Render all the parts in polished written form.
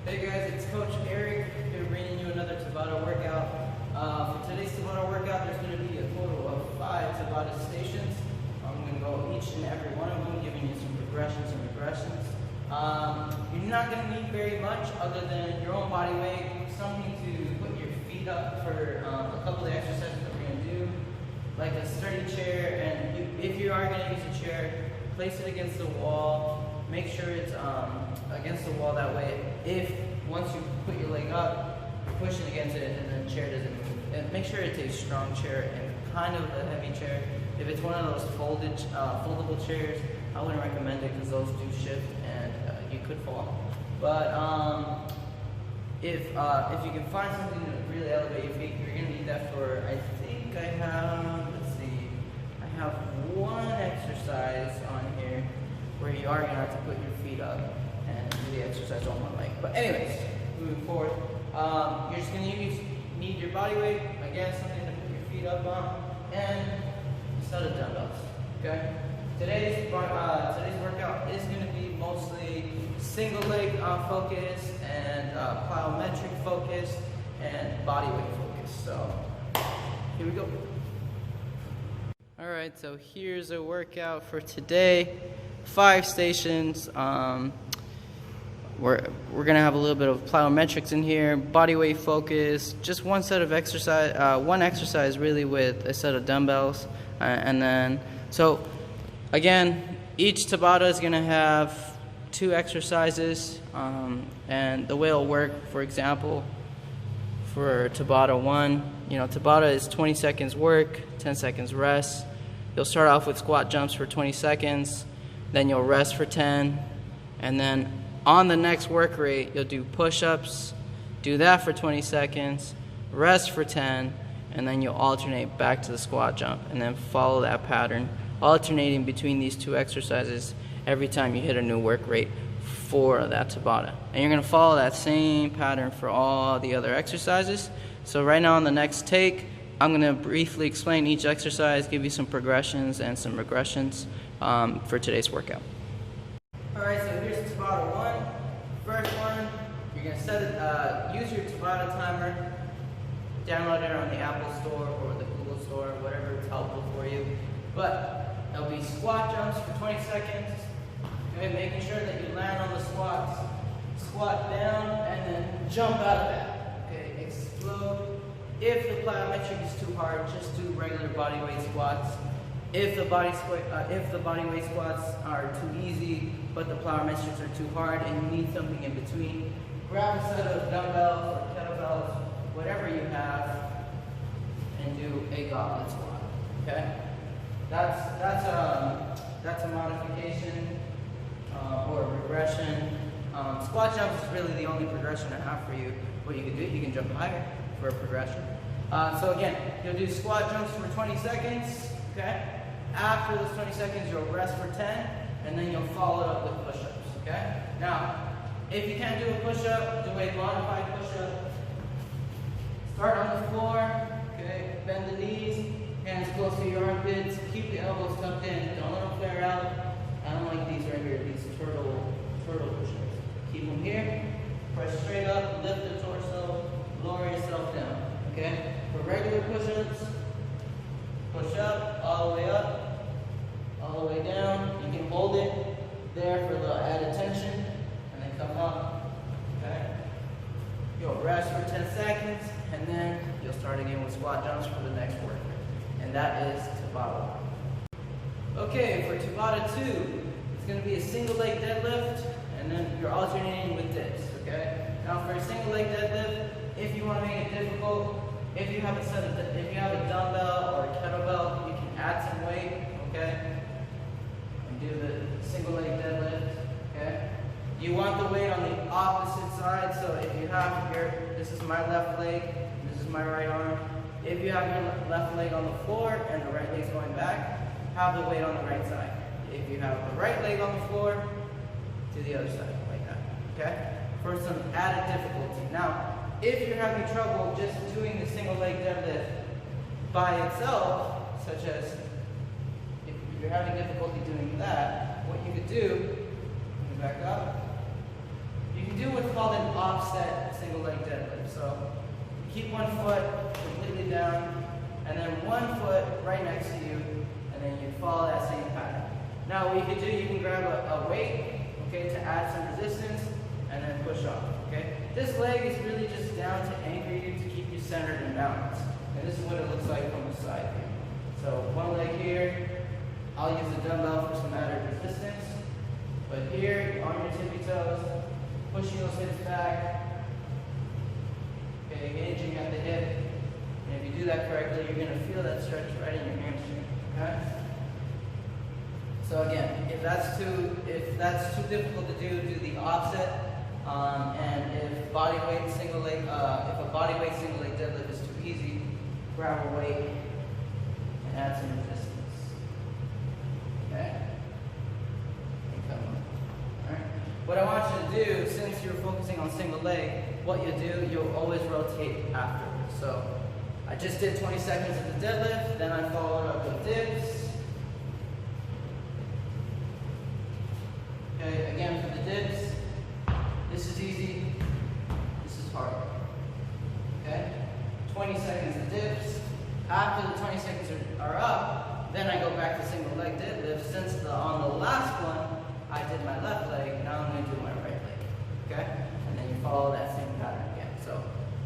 Hey guys, it's Coach Eric here bringing you another Tabata workout. For today's Tabata workout, there's going to be a total of 5 Tabata stations. I'm going to go each and every one of them, giving you some progressions and regressions. You're not going to need very much other than your own body weight, something to put your feet up for a couple of exercises that we're going to do, like a sturdy chair, and if you are going to use a chair, place it against the wall. Make sure it's against the wall, that way if once you put your leg up, you're pushing against it and the chair doesn't move. And make sure it's a strong chair and kind of a heavy chair. If it's one of those foldable chairs, I wouldn't recommend it because those do shift and you could fall. But if you can find something to really elevate your feet, you're gonna need that for, I think I have, let's see, I have one exercise on here where you are gonna have to put your feet up and do the exercise on one leg. But anyways, moving forward, you're just gonna need your body weight, again, something to put your feet up on, and a set of dumbbells, okay? Today's workout is gonna be mostly single leg focus and plyometric focus and body weight focus. So here we go. All right, so here's a workout for today. 5 stations. We're gonna have a little bit of plyometrics in here, body weight focus, just one set of exercise, one exercise really with a set of dumbbells, and then so again, each Tabata is gonna have 2 exercises, and the way it'll work, for example, for Tabata 1, Tabata is 20 seconds work, 10 seconds rest. You'll start off with squat jumps for 20 seconds. Then you'll rest for 10, and then on the next work rate, you'll do push-ups, do that for 20 seconds, rest for 10, and then you'll alternate back to the squat jump, and then follow that pattern, alternating between these 2 exercises every time you hit a new work rate for that Tabata. And you're gonna follow that same pattern for all the other exercises. So right now on the next take, I'm gonna briefly explain each exercise, give you some progressions and some regressions for today's workout. Alright, so here's Tabata 1. First one, you're going to use your Tabata timer, download it on the Apple Store or the Google Store, whatever is helpful for you. But there'll be squat jumps for 20 seconds, okay, making sure that you land on the squats, squat down, and then jump out of that. Okay, explode. If the plyometric is too hard, just do regular body weight squats. If the body weight squats are too easy, but the plyometrics are too hard and you need something in between, grab a set of dumbbells or kettlebells, whatever you have, and do a goblet squat. Okay, that's a modification or a regression. Squat jumps is really the only progression I have for you. What you can do, you can jump higher for a progression. So again, you'll do squat jumps for 20 seconds. Okay. After those 20 seconds, you'll rest for 10, and then you'll follow it up with push-ups, okay? Now, if you can't do a push-up, do a modified push-up. Start on the floor, okay? Bend the knees, hands close to your armpits, keep the elbows tucked in, don't let them flare out. I don't like these right here, these turtle push-ups. Keep them here, press straight up, lift the torso, lower yourself down, okay? For regular push-ups, push up, all the way up, all the way down. You can hold it there for the added tension, and then come up, okay? You'll rest for 10 seconds, and then you'll start again with squat jumps for the next work. And that is Tabata 1. Okay, for Tabata 2, it's gonna be a single leg deadlift, and then you're alternating with dips, okay? Now for a single leg deadlift, if you wanna make it difficult, if you have a dumbbell or a kettlebell, you can add some weight, okay? And do the single leg deadlift, okay? You want the weight on the opposite side, so if you have this is my left leg, this is my right arm. If you have your left leg on the floor and the right leg's going back, have the weight on the right side. If you have the right leg on the floor, do the other side, like that, okay? For some added difficulty. Now, if you're having trouble just doing the single leg deadlift by itself, such as if you're having difficulty doing that, what you could do, back up, you can do what's called an offset single leg deadlift. So keep one foot completely down, and then one foot right next to you, and then you follow that same pattern. Now what you can do, you can grab a weight, okay, to add some resistance, and then push off, okay? This leg is really just down to anchor you to keep you centered and balanced. And this is what it looks like from the side here. So one leg here, I'll use the dumbbell for some added resistance. But here, on your tippy toes, pushing those hips back, okay, hinging at the hip. And if you do that correctly, you're gonna feel that stretch right in your hamstring, okay? So again, if that's too difficult to do, do the offset. And if a body weight single leg deadlift is too easy, grab a weight and add some resistance. Okay? And come on. Alright? What I want you to do, since you're focusing on single leg, what you do, you'll always rotate afterwards. So I just did 20 seconds of the deadlift, then I followed up with dips. Okay, again for the dips. This is easy, this is hard. Okay? 20 seconds of dips. After the 20 seconds are up, then I go back to single leg deadlift. Since on the last one, I did my left leg, now I'm going to do my right leg. Okay? And then you follow that same pattern again. So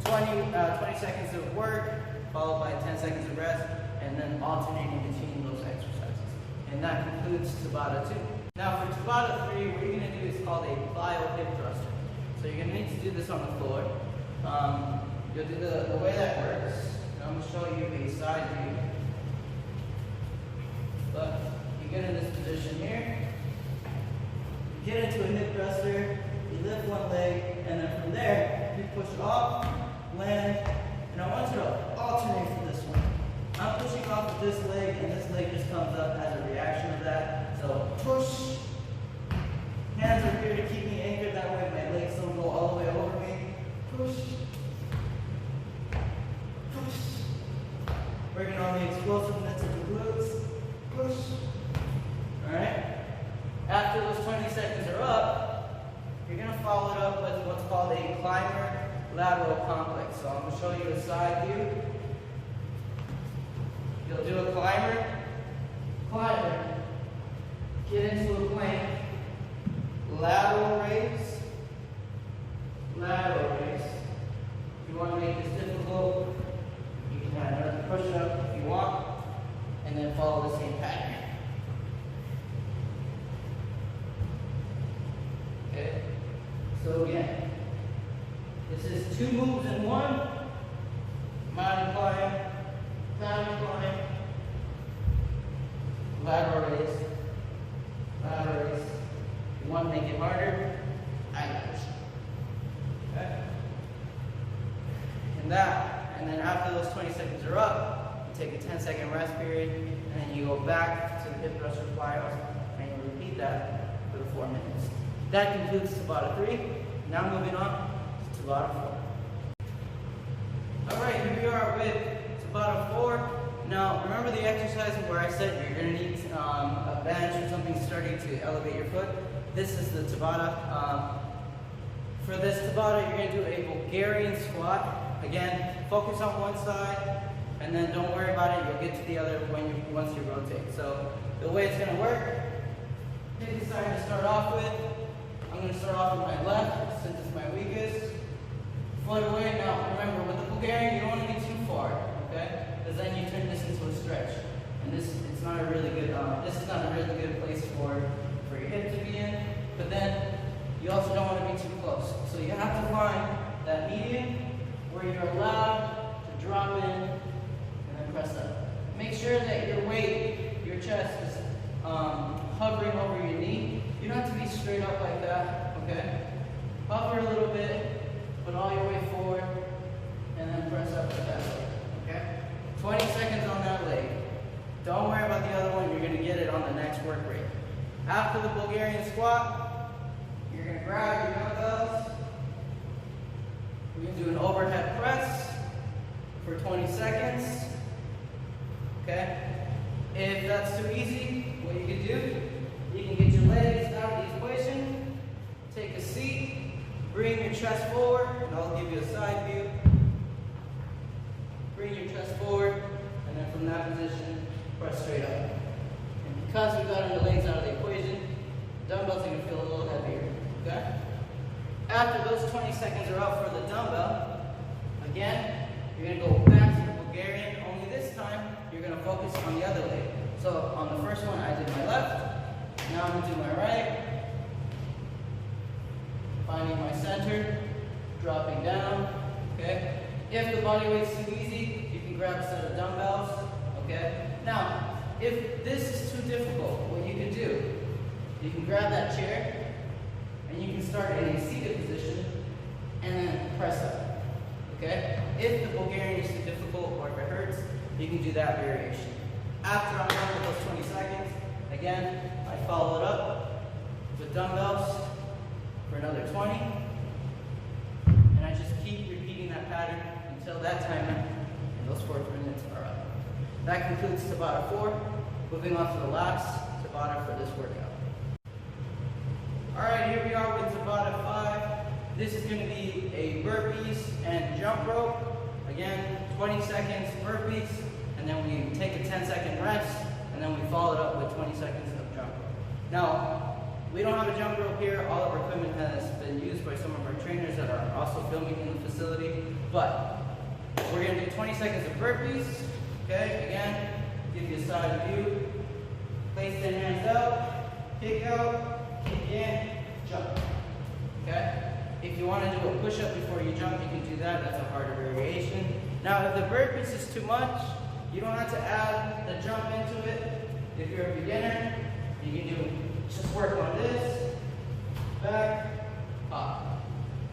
20 seconds of work, followed by 10 seconds of rest, and then alternating between those exercises. And that concludes Tabata 2. Now for Tabata 3, what you're going to do is called a plyo hip thruster. So you're going to need to do this on the floor. You'll do the way that works. And I'm going to show you a side view. But you get in this position here. You get into a hip thruster. You lift one leg, and then from there you push off, land, and I want you to alternate for this one. I'm pushing off with this leg, and this leg just comes up as a reaction of that. So push. Hands are here to keep me anchored, that way my legs don't go all the way over me. Push. Push. Working on the explosiveness of the glutes. Push. Alright? After those 20 seconds are up, you're going to follow it up with what's called a climber lateral complex. So I'm going to show you a side view. You'll do a climber, get into a plank, lateral raise. If you want to make this difficult, you can add another push-up if you want, and then follow the same pattern. Okay? So again, this is 2 moves in one. Mountain climb, mountain climb, lateral raise, lateral raise. If you want to make it harder, I got this. Okay? And then after those 20 seconds are up, you take a 10-second rest period, and then you go back to the hip thruster plyos, and you repeat that for the 4 minutes. That concludes Tabata 3. Now moving on to Tabata 4. Alright, here we are with Tabata 4. Now, remember the exercise where I said you're going to need a bench or something sturdy to elevate your foot? This is the Tabata. For this Tabata, you're going to do a Bulgarian squat. Again, focus on one side, and then don't worry about it. You'll get to the other once you rotate. So, the way it's going to work, pick a side to start off with. I'm going to start off with my left, since it's my weakest. Foot away. Now, remember, with the Bulgarian, you don't want to be too far, okay? Because then you turn this into a stretch, and this is not a really good place for your hip to be in. But then you also don't want to be too close. So you have to find that medium where you're allowed to drop in and then press up. Make sure that your weight, your chest is hovering over your knee. You don't have to be straight up like that, okay? Hover a little bit, put all your weight forward, and then press up with that leg, okay? 20 seconds on that leg. Don't worry about the other one, you're gonna get it on the next work rate. After the Bulgarian squat, you're gonna grab your dumbbells. We're gonna do an overhead press for 20 seconds, okay? If that's too easy, what you can do, you can get your legs out of the equation, take a seat, bring your chest chest forward, and I'll give you a side view. Bring your chest forward, and then from that position, press straight up. And because we got our legs out of the equation, dumbbells are going to feel a little heavier, okay? After those 20 seconds are up for the dumbbell, again, you're going to go back to the Bulgarian, only this time, you're going to focus on the other leg. So on the first one, I did my left, now I'm going to do my right, finding my center, dropping down, okay? If the body weight's too easy, you can grab a set of dumbbells, okay? Now, if this is too difficult, what you can do, you can grab that chair, and you can start in a seated position, and then press up, okay? If the Bulgarian is too difficult, or if it hurts, you can do that variation. After I'm done with those 20 seconds, again, I follow it up with dumbbells for another 20, and I just keep repeating that pattern until that timer and those 4 minutes are up. That concludes Tabata 4. Moving on to the last Tabata for this workout. Alright, here we are with Tabata 5. This is going to be a burpees and jump rope. Again, 20 seconds burpees, and then we take a 10-second rest, and then we follow it up with 20 seconds of jump rope. Now, we don't have a jump rope here. All of our equipment has been used by some of our trainers that are also filming in the facility, but we're going to do 20 seconds of burpees. Okay, again, give you a side view. Place the hands out, kick out, kick in, jump. Okay? If you want to do a push-up before you jump, you can do that. That's a harder variation. Now, if the burpees is too much, you don't have to add the jump into it. If you're a beginner, you can do just work on this, back, up.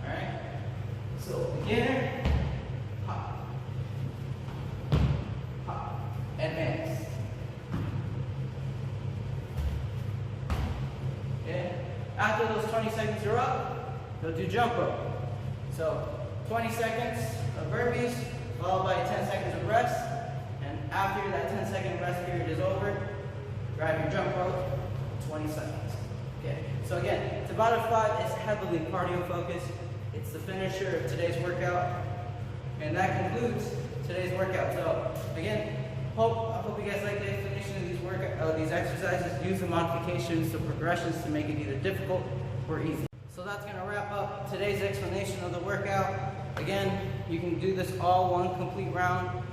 Alright? So, beginner, hop, hop, advance. Okay? After those 20 seconds are up, you'll do jump rope. So, 20 seconds of burpees, followed by 10 seconds of rest. And after that 10-second rest period is over, grab your jump rope, 20 seconds. Okay, so again, Tabata 5 is heavily cardio focused. It's the finisher of today's workout. And that concludes today's workout. So again, I hope you guys like the explanation of these exercises. Use the modifications, the progressions to make it either difficult or easy. So that's going to wrap up today's explanation of the workout. Again, you can do this all one complete round.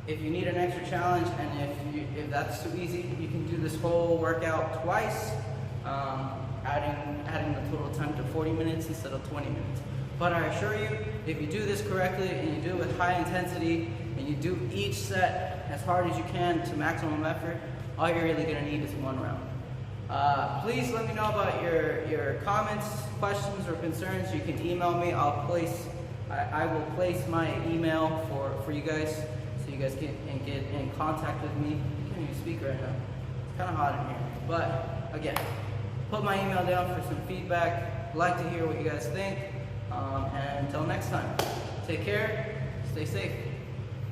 If you need an extra challenge, and if that's too easy, you can do this whole workout twice, adding the total time to 40 minutes instead of 20 minutes. But I assure you, if you do this correctly and you do it with high intensity and you do each set as hard as you can to maximum effort, all you're really going to need is one round. Please let me know about your comments, questions, or concerns. You can email me. I will place my email for you guys, so you guys can get in contact with me. I can't even speak right now. It's kind of hot in here. But again, put my email down for some feedback. I'd like to hear what you guys think. And until next time, take care, stay safe.